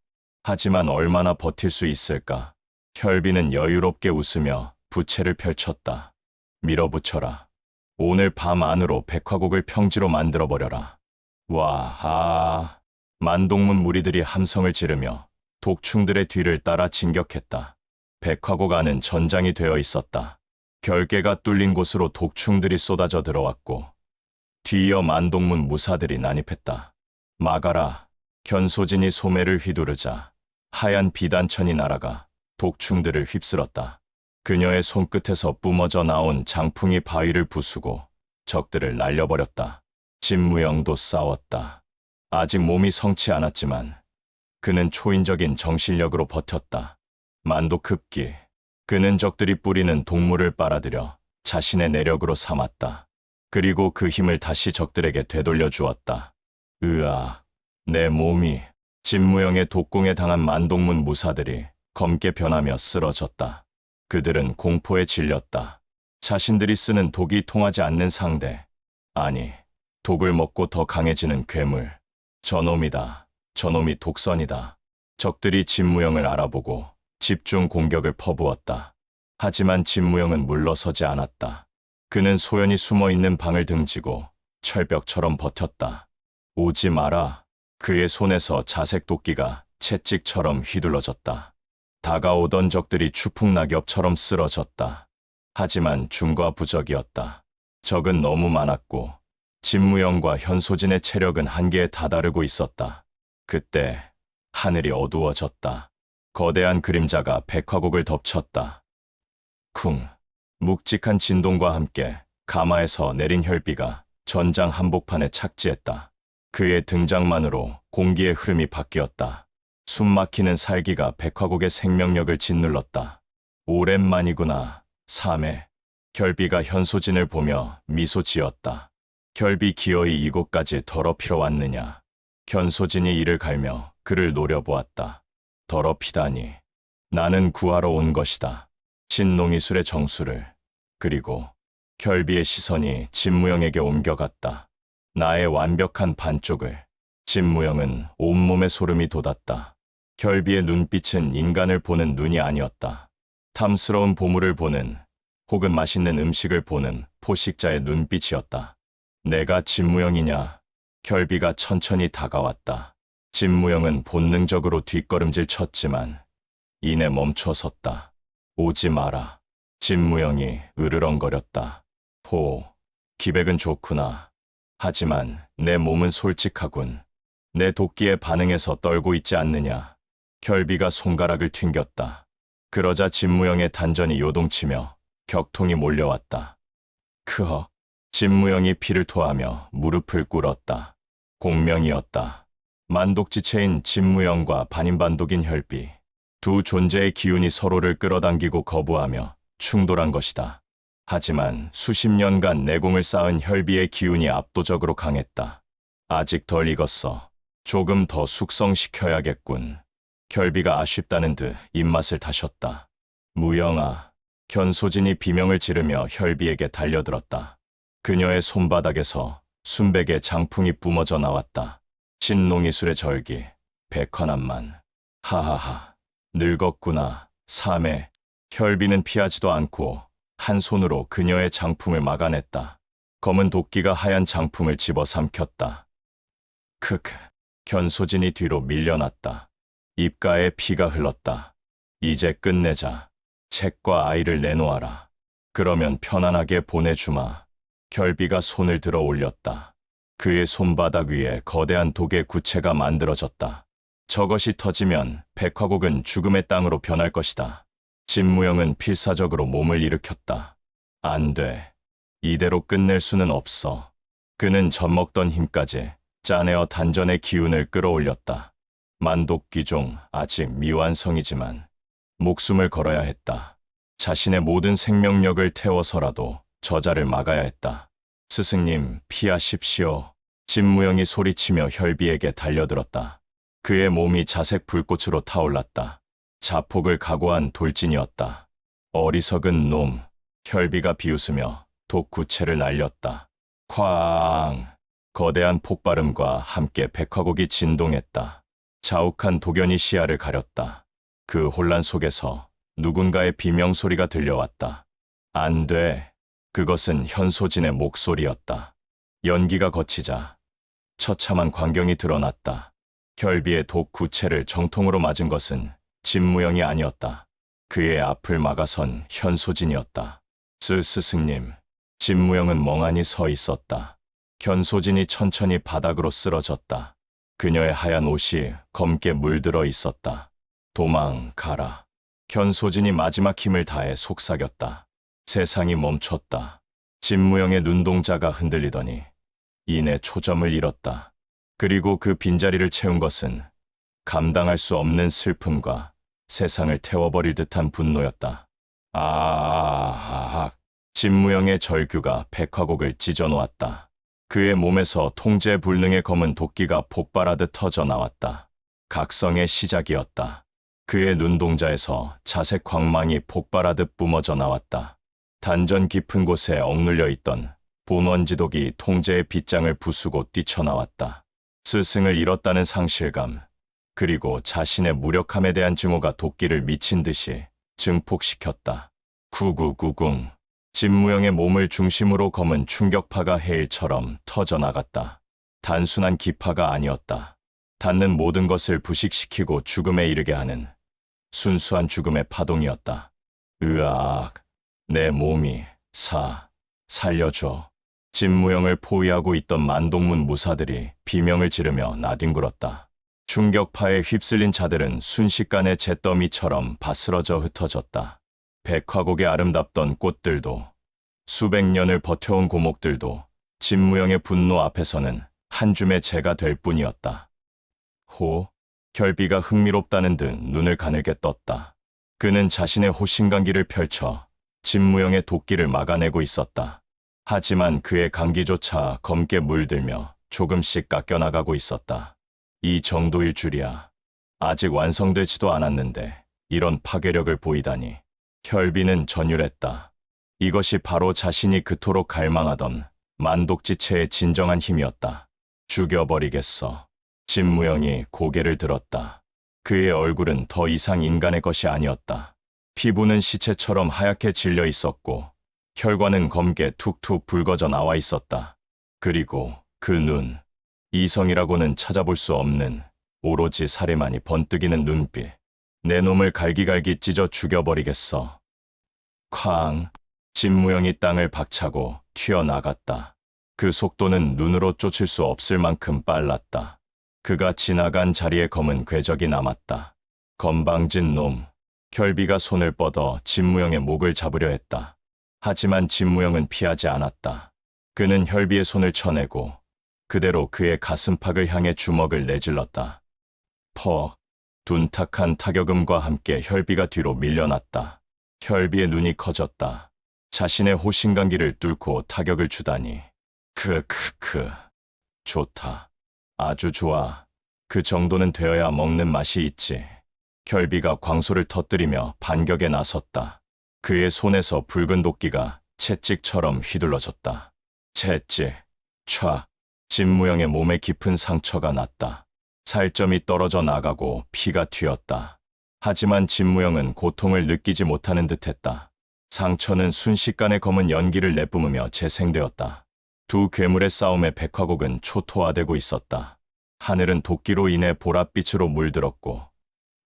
하지만 얼마나 버틸 수 있을까? 혈비는 여유롭게 웃으며 부채를 펼쳤다. 밀어붙여라. 오늘 밤 안으로 백화곡을 평지로 만들어버려라. 와하. 만동문 무리들이 함성을 지르며 독충들의 뒤를 따라 진격했다. 백화곡 안은 전장이 되어 있었다. 결계가 뚫린 곳으로 독충들이 쏟아져 들어왔고 뒤이어 만동문 무사들이 난입했다. 막아라. 현소진이 소매를 휘두르자 하얀 비단천이 날아가 독충들을 휩쓸었다. 그녀의 손끝에서 뿜어져 나온 장풍이 바위를 부수고 적들을 날려버렸다. 진무영도 싸웠다. 아직 몸이 성치 않았지만 그는 초인적인 정신력으로 버텼다. 만독 급기. 그는 적들이 뿌리는 독물을 빨아들여 자신의 내력으로 삼았다. 그리고 그 힘을 다시 적들에게 되돌려 주었다. 으아, 내 몸이. 진무영의 독공에 당한 만독문 무사들이 검게 변하며 쓰러졌다. 그들은 공포에 질렸다. 자신들이 쓰는 독이 통하지 않는 상대, 아니, 독을 먹고 더 강해지는 괴물. 저놈이다. 저놈이 독선이다. 적들이 진무영을 알아보고 집중 공격을 퍼부었다. 하지만 진무영은 물러서지 않았다. 그는 소연히 숨어있는 방을 등지고 철벽처럼 버텼다. 오지 마라. 그의 손에서 자색 도끼가 채찍처럼 휘둘러졌다. 다가오던 적들이 추풍낙엽처럼 쓰러졌다. 하지만 중과부적이었다. 적은 너무 많았고 진무영과 현소진의 체력은 한계에 다다르고 있었다. 그때 하늘이 어두워졌다. 거대한 그림자가 백화곡을 덮쳤다. 쿵. 묵직한 진동과 함께 가마에서 내린 혈비가 전장 한복판에 착지했다. 그의 등장만으로 공기의 흐름이 바뀌었다. 숨막히는 살기가 백화곡의 생명력을 짓눌렀다. 오랜만이구나, 사매. 혈비가 현소진을 보며 미소 지었다. 혈비 기어이 이곳까지 더럽히러 왔느냐. 현소진이 이를 갈며 그를 노려보았다. 더럽히다니. 나는 구하러 온 것이다. 진농이술의 정수를. 그리고 혈비의 시선이 진무영에게 옮겨갔다. 나의 완벽한 반쪽을. 진무영은 온몸에 소름이 돋았다. 혈비의 눈빛은 인간을 보는 눈이 아니었다. 탐스러운 보물을 보는, 혹은 맛있는 음식을 보는 포식자의 눈빛이었다. 내가 진무영이냐? 혈비가 천천히 다가왔다. 진무영은 본능적으로 뒷걸음질 쳤지만 이내 멈춰섰다. 오지 마라. 진무영이 으르렁거렸다. 기백은 좋구나. 하지만 내 몸은 솔직하군. 내 도끼에 반응해서 떨고 있지 않느냐. 혈비가 손가락을 튕겼다. 그러자 진무영의 단전이 요동치며 격통이 몰려왔다. 크헉. 진무영이 피를 토하며 무릎을 꿇었다. 공명이었다. 만독지체인 진무영과 반인반독인 혈비. 두 존재의 기운이 서로를 끌어당기고 거부하며 충돌한 것이다. 하지만 수십 년간 내공을 쌓은 혈비의 기운이 압도적으로 강했다. 아직 덜 익었어. 조금 더 숙성시켜야겠군. 혈비가 아쉽다는 듯 입맛을 다셨다. 무영아. 현소진이 비명을 지르며 혈비에게 달려들었다. 그녀의 손바닥에서 순백의 장풍이 뿜어져 나왔다. 진농이술의 절기, 백화남만. 하하하. 늙었구나, 사매. 혈비는 피하지도 않고 한 손으로 그녀의 장풍을 막아냈다. 검은 도끼가 하얀 장풍을 집어삼켰다. 크크. 현소진이 뒤로 밀려났다. 입가에 피가 흘렀다. 이제 끝내자. 책과 아이를 내놓아라. 그러면 편안하게 보내주마. 혈비가 손을 들어 올렸다. 그의 손바닥 위에 거대한 독의 구체가 만들어졌다. 저것이 터지면 백화곡은 죽음의 땅으로 변할 것이다. 진무영은 필사적으로 몸을 일으켰다. 안 돼. 이대로 끝낼 수는 없어. 그는 젖먹던 힘까지 짜내어 단전의 기운을 끌어올렸다. 만독귀종 아직 미완성이지만 목숨을 걸어야 했다. 자신의 모든 생명력을 태워서라도 저자를 막아야 했다. 스승님, 피하십시오. 진무영이 소리치며 혈비에게 달려들었다. 그의 몸이 자색 불꽃으로 타올랐다. 자폭을 각오한 돌진이었다. 어리석은 놈. 혈비가 비웃으며 독구체를 날렸다. 쾅! 거대한 폭발음과 함께 백화곡이 진동했다. 자욱한 독연이 시야를 가렸다. 그 혼란 속에서 누군가의 비명소리가 들려왔다. 안 돼. 그것은 현소진의 목소리였다. 연기가 거치자 처참한 광경이 드러났다. 혈비의 독 구체를 정통으로 맞은 것은 진무영이 아니었다. 그의 앞을 막아선 현소진이었다. 스승님. 진무영은 멍하니 서 있었다. 현소진이 천천히 바닥으로 쓰러졌다. 그녀의 하얀 옷이 검게 물들어 있었다. 도망가라. 현소진이 마지막 힘을 다해 속삭였다. 세상이 멈췄다. 진무영의 눈동자가 흔들리더니 이내 초점을 잃었다. 그리고 그 빈자리를 채운 것은 감당할 수 없는 슬픔과 세상을 태워버릴 듯한 분노였다. 아하하. 진무영의 절규가 백화곡을 찢어놓았다. 그의 몸에서 통제 불능의 검은 도끼가 폭발하듯 터져 나왔다. 각성의 시작이었다. 그의 눈동자에서 자색 광망이 폭발하듯 뿜어져 나왔다. 단전 깊은 곳에 억눌려 있던 본원지독이 통제의 빗장을 부수고 뛰쳐나왔다. 스승을 잃었다는 상실감, 그리고 자신의 무력함에 대한 증오가 도끼를 미친 듯이 증폭시켰다. 구구구궁. 진무영의 몸을 중심으로 검은 충격파가 해일처럼 터져나갔다. 단순한 기파가 아니었다. 닿는 모든 것을 부식시키고 죽음에 이르게 하는 순수한 죽음의 파동이었다. 으악, 내 몸이 살려줘. 진무영을 포위하고 있던 만동문 무사들이 비명을 지르며 나뒹굴었다. 충격파에 휩쓸린 자들은 순식간에 잿더미처럼 바스러져 흩어졌다. 백화곡의 아름답던 꽃들도, 수백 년을 버텨온 고목들도 진무영의 분노 앞에서는 한 줌의 재가 될 뿐이었다. 결비가 흥미롭다는 듯 눈을 가늘게 떴다. 그는 자신의 호신강기를 펼쳐 진무영의 도끼를 막아내고 있었다. 하지만 그의 강기조차 검게 물들며 조금씩 깎여나가고 있었다. 이 정도일 줄이야. 아직 완성되지도 않았는데 이런 파괴력을 보이다니. 결비는 전율했다. 이것이 바로 자신이 그토록 갈망하던 만독지체의 진정한 힘이었다. 죽여버리겠어. 진무영이 고개를 들었다. 그의 얼굴은 더 이상 인간의 것이 아니었다. 피부는 시체처럼 하얗게 질려 있었고 혈관은 검게 툭툭 붉어져 나와 있었다. 그리고 그 눈, 이성이라고는 찾아볼 수 없는 오로지 살에만이 번뜩이는 눈빛. 내 놈을 갈기갈기 찢어 죽여버리겠어. 쾅! 진무영이 땅을 박차고 튀어나갔다. 그 속도는 눈으로 쫓을 수 없을 만큼 빨랐다. 그가 지나간 자리에 검은 궤적이 남았다. 건방진 놈. 결비가 손을 뻗어 진무영의 목을 잡으려 했다. 하지만 진무영은 피하지 않았다. 그는 혈비의 손을 쳐내고 그대로 그의 가슴팍을 향해 주먹을 내질렀다. 퍽! 둔탁한 타격음과 함께 혈비가 뒤로 밀려났다. 혈비의 눈이 커졌다. 자신의 호신강기를 뚫고 타격을 주다니. 크크크. 좋다. 아주 좋아. 그 정도는 되어야 먹는 맛이 있지. 혈비가 광소를 터뜨리며 반격에 나섰다. 그의 손에서 붉은 도끼가 채찍처럼 휘둘러졌다. 채찍. 촤. 진무영의 몸에 깊은 상처가 났다. 살점이 떨어져 나가고 피가 튀었다. 하지만 진무영은 고통을 느끼지 못하는 듯했다. 상처는 순식간에 검은 연기를 내뿜으며 재생되었다. 두 괴물의 싸움에 백화곡은 초토화되고 있었다. 하늘은 도끼로 인해 보랏빛으로 물들었고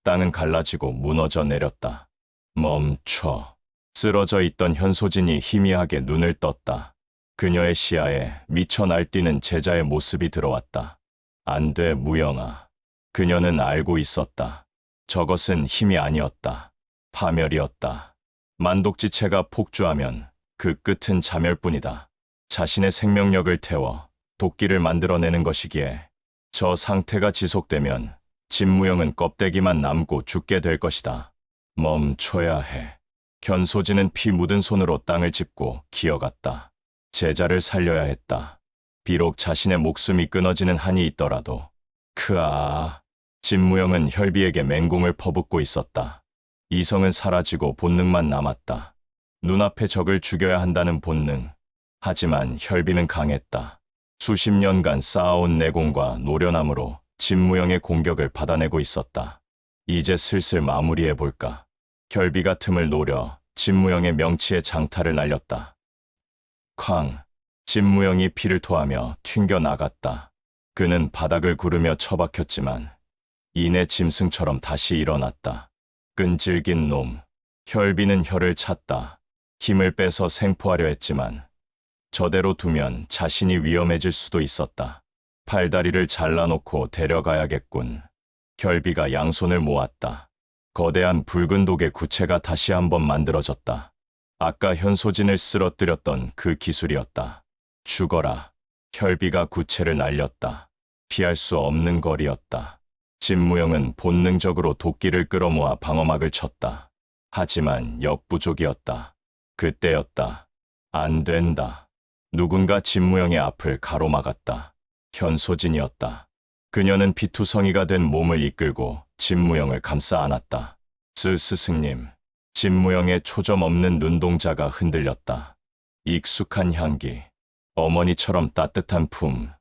땅은 갈라지고 무너져 내렸다. 멈춰. 쓰러져 있던 현소진이 희미하게 눈을 떴다. 그녀의 시야에 미쳐 날뛰는 제자의 모습이 들어왔다. 안 돼, 무영아. 그녀는 알고 있었다. 저것은 힘이 아니었다. 파멸이었다. 만독지체가 폭주하면 그 끝은 자멸뿐이다. 자신의 생명력을 태워 도끼를 만들어내는 것이기에 저 상태가 지속되면 진무영은 껍데기만 남고 죽게 될 것이다. 멈춰야 해. 견소진은 피 묻은 손으로 땅을 짚고 기어갔다. 제자를 살려야 했다. 비록 자신의 목숨이 끊어지는 한이 있더라도. 크아. 진무영은 혈비에게 맹공을 퍼붓고 있었다. 이성은 사라지고 본능만 남았다. 눈앞의 적을 죽여야 한다는 본능. 하지만 혈비는 강했다. 수십 년간 쌓아온 내공과 노련함으로 진무영의 공격을 받아내고 있었다. 이제 슬슬 마무리해볼까. 혈비가 틈을 노려 진무영의 명치에 장타를 날렸다. 쾅! 진무영이 피를 토하며 튕겨나갔다. 그는 바닥을 구르며 처박혔지만 이내 짐승처럼 다시 일어났다. 끈질긴 놈. 혈비는 혀를 찼다. 힘을 빼서 생포하려 했지만 저대로 두면 자신이 위험해질 수도 있었다. 팔다리를 잘라놓고 데려가야겠군. 혈비가 양손을 모았다. 거대한 붉은 독의 구체가 다시 한번 만들어졌다. 아까 현소진을 쓰러뜨렸던 그 기술이었다. 죽어라. 혈비가 구체를 날렸다. 피할 수 없는 거리였다. 진무영은 본능적으로 도끼를 끌어모아 방어막을 쳤다. 하지만 역부족이었다. 그때였다. 안 된다. 누군가 진무영의 앞을 가로막았다. 현소진이었다. 그녀는 피투성이가 된 몸을 이끌고 진무영을 감싸 안았다. 스승님. 진무영의 초점 없는 눈동자가 흔들렸다. 익숙한 향기. 어머니처럼 따뜻한 품.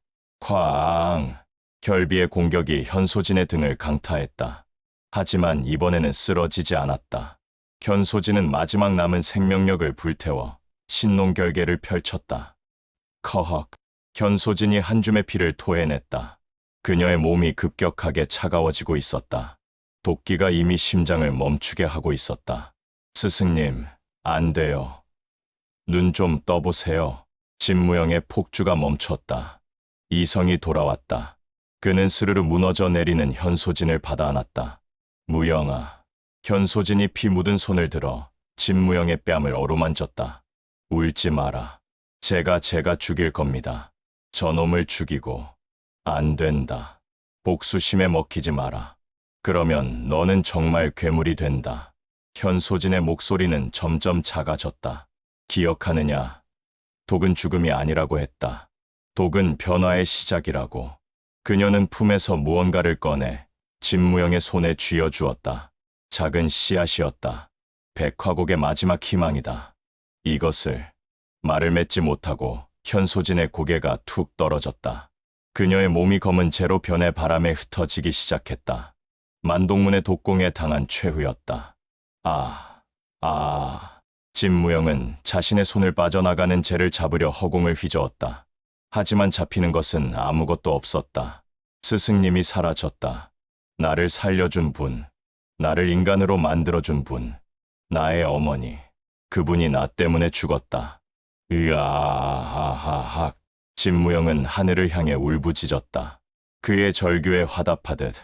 쾅! 결비의 공격이 현소진의 등을 강타했다. 하지만 이번에는 쓰러지지 않았다. 현소진은 마지막 남은 생명력을 불태워 신농결계를 펼쳤다. 커헉! 현소진이 한 줌의 피를 토해냈다. 그녀의 몸이 급격하게 차가워지고 있었다. 도끼가 이미 심장을 멈추게 하고 있었다. 스승님, 안 돼요. 눈 좀 떠보세요. 진무영의 폭주가 멈췄다. 이성이 돌아왔다. 그는 스르르 무너져 내리는 현소진을 받아 안았다. 무영아. 현소진이 피 묻은 손을 들어 진무영의 뺨을 어루만졌다. 울지 마라. 제가 죽일 겁니다. 저놈을 죽이고. 안 된다. 복수심에 먹히지 마라. 그러면 너는 정말 괴물이 된다. 현소진의 목소리는 점점 작아졌다. 기억하느냐? 독은 죽음이 아니라고 했다. 독은 변화의 시작이라고. 그녀는 품에서 무언가를 꺼내 진무영의 손에 쥐어주었다. 작은 씨앗이었다. 백화곡의 마지막 희망이다. 이것을. 말을 맺지 못하고 현소진의 고개가 툭 떨어졌다. 그녀의 몸이 검은 재로 변해 바람에 흩어지기 시작했다. 만동문의 독공에 당한 최후였다. 진무영은 자신의 손을 빠져나가는 재를 잡으려 허공을 휘저었다. 하지만 잡히는 것은 아무것도 없었다. 스승님이 사라졌다. 나를 살려준 분, 나를 인간으로 만들어준 분, 나의 어머니, 그분이 나 때문에 죽었다. 으아하하하. 진무영은 하늘을 향해 울부짖었다. 그의 절규에 화답하듯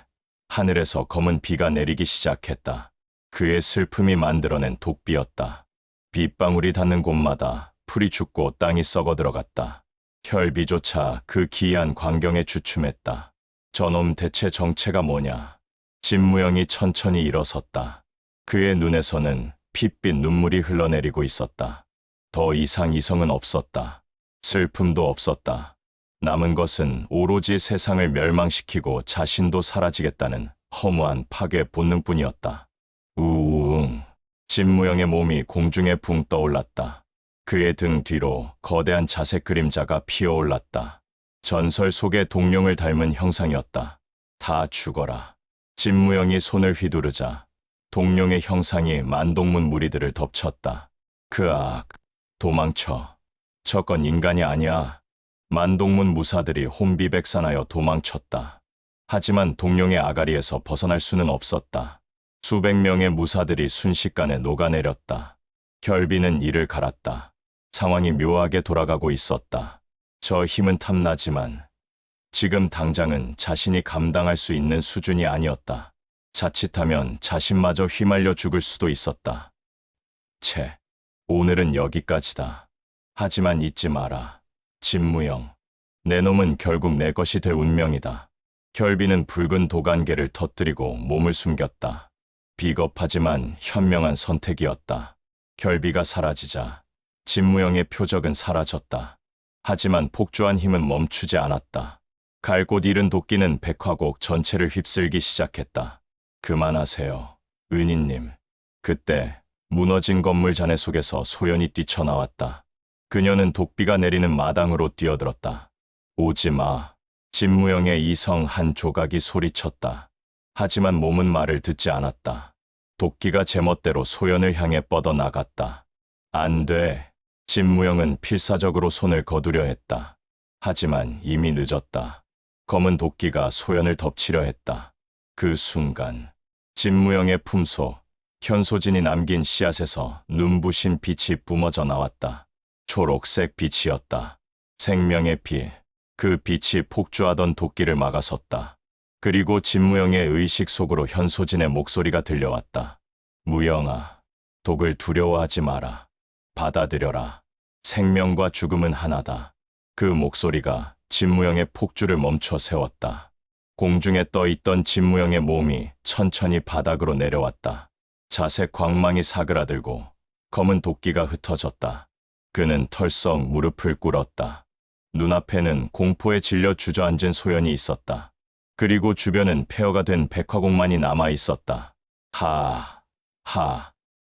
하늘에서 검은 비가 내리기 시작했다. 그의 슬픔이 만들어낸 독비였다. 빗방울이 닿는 곳마다 풀이 죽고 땅이 썩어 들어갔다. 혈비조차 그 기이한 광경에 주춤했다. 저놈 대체 정체가 뭐냐? 진무영이 천천히 일어섰다. 그의 눈에서는 핏빛 눈물이 흘러내리고 있었다. 더 이상 이성은 없었다. 슬픔도 없었다. 남은 것은 오로지 세상을 멸망시키고 자신도 사라지겠다는 허무한 파괴 본능뿐이었다. 우웅. 진무영의 몸이 공중에 붕 떠올랐다. 그의 등 뒤로 거대한 자색 그림자가 피어올랐다. 전설 속의 동룡을 닮은 형상이었다. 다 죽어라. 진무영이 손을 휘두르자 동룡의 형상이 만동문 무리들을 덮쳤다. 그악. 도망쳐. 저건 인간이 아니야. 만동문 무사들이 혼비백산하여 도망쳤다. 하지만 동룡의 아가리에서 벗어날 수는 없었다. 수백 명의 무사들이 순식간에 녹아내렸다. 결비는 이를 갈았다. 상황이 묘하게 돌아가고 있었다. 저 힘은 탐나지만 지금 당장은 자신이 감당할 수 있는 수준이 아니었다. 자칫하면 자신마저 휘말려 죽을 수도 있었다. 오늘은 여기까지다. 하지만 잊지 마라. 진무영. 내 놈은 결국 내 것이 될 운명이다. 결비는 붉은 도간계를 터뜨리고 몸을 숨겼다. 비겁하지만 현명한 선택이었다. 결비가 사라지자 진무영의 표적은 사라졌다. 하지만 폭주한 힘은 멈추지 않았다. 갈 곳 잃은 도끼는 백화곡 전체를 휩쓸기 시작했다. 그만하세요, 은희님. 그때 무너진 건물 잔해 속에서 소연이 뛰쳐나왔다. 그녀는 독비가 내리는 마당으로 뛰어들었다. 오지 마. 진무영의 이성 한 조각이 소리쳤다. 하지만 몸은 말을 듣지 않았다. 도끼가 제멋대로 소연을 향해 뻗어나갔다. 안 돼. 진무영은 필사적으로 손을 거두려 했다. 하지만 이미 늦었다. 검은 도끼가 소연을 덮치려 했다. 그 순간 진무영의 품속, 현소진이 남긴 씨앗에서 눈부신 빛이 뿜어져 나왔다. 초록색 빛이었다. 생명의 피. 그 빛이 폭주하던 도끼를 막아섰다. 그리고 진무영의 의식 속으로 현소진의 목소리가 들려왔다. 무영아, 독을 두려워하지 마라. 받아들여라. 생명과 죽음은 하나다. 그 목소리가 진무영의 폭주를 멈춰 세웠다. 공중에 떠 있던 진무영의 몸이 천천히 바닥으로 내려왔다. 자색 광망이 사그라들고 검은 도끼가 흩어졌다. 그는 털썩 무릎을 꿇었다. 눈앞에는 공포에 질려 주저앉은 소연이 있었다. 그리고 주변은 폐허가 된 백화공만이 남아 있었다. 하.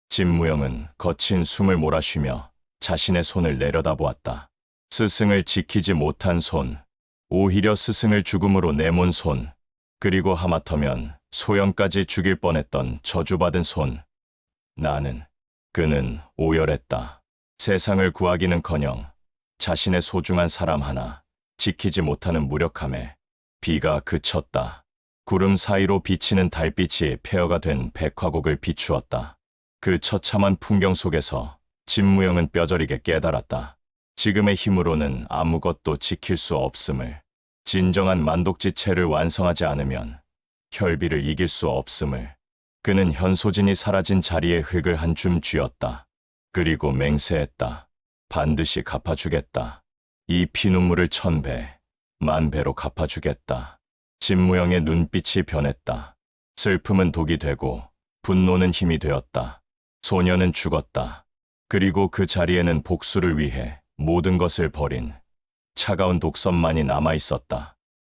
진무영은 거친 숨을 몰아쉬며 자신의 손을 내려다보았다. 스승을 지키지 못한 손, 오히려 스승을 죽음으로 내몬 손, 그리고 하마터면 소연까지 죽일 뻔했던 저주받은 손. 그는 오열했다. 세상을 구하기는커녕 자신의 소중한 사람 하나 지키지 못하는 무력함에 비가 그쳤다. 구름 사이로 비치는 달빛이 폐허가 된 백화곡을 비추었다. 그 처참한 풍경 속에서 진무영은 뼈저리게 깨달았다. 지금의 힘으로는 아무것도 지킬 수 없음을, 진정한 만독지체를 완성하지 않으면 혈비를 이길 수 없음을. 그는 현소진이 사라진 자리에 흙을 한 줌 쥐었다. 그리고 맹세했다. 반드시 갚아주겠다. 이 피눈물을 1000배, 10,000배로 갚아주겠다. 진무영의 눈빛이 변했다. 슬픔은 독이 되고 분노는 힘이 되었다. 소녀는 죽었다. 그리고 그 자리에는 복수를 위해 모든 것을 버린 차가운 독선만이 남아 있었다.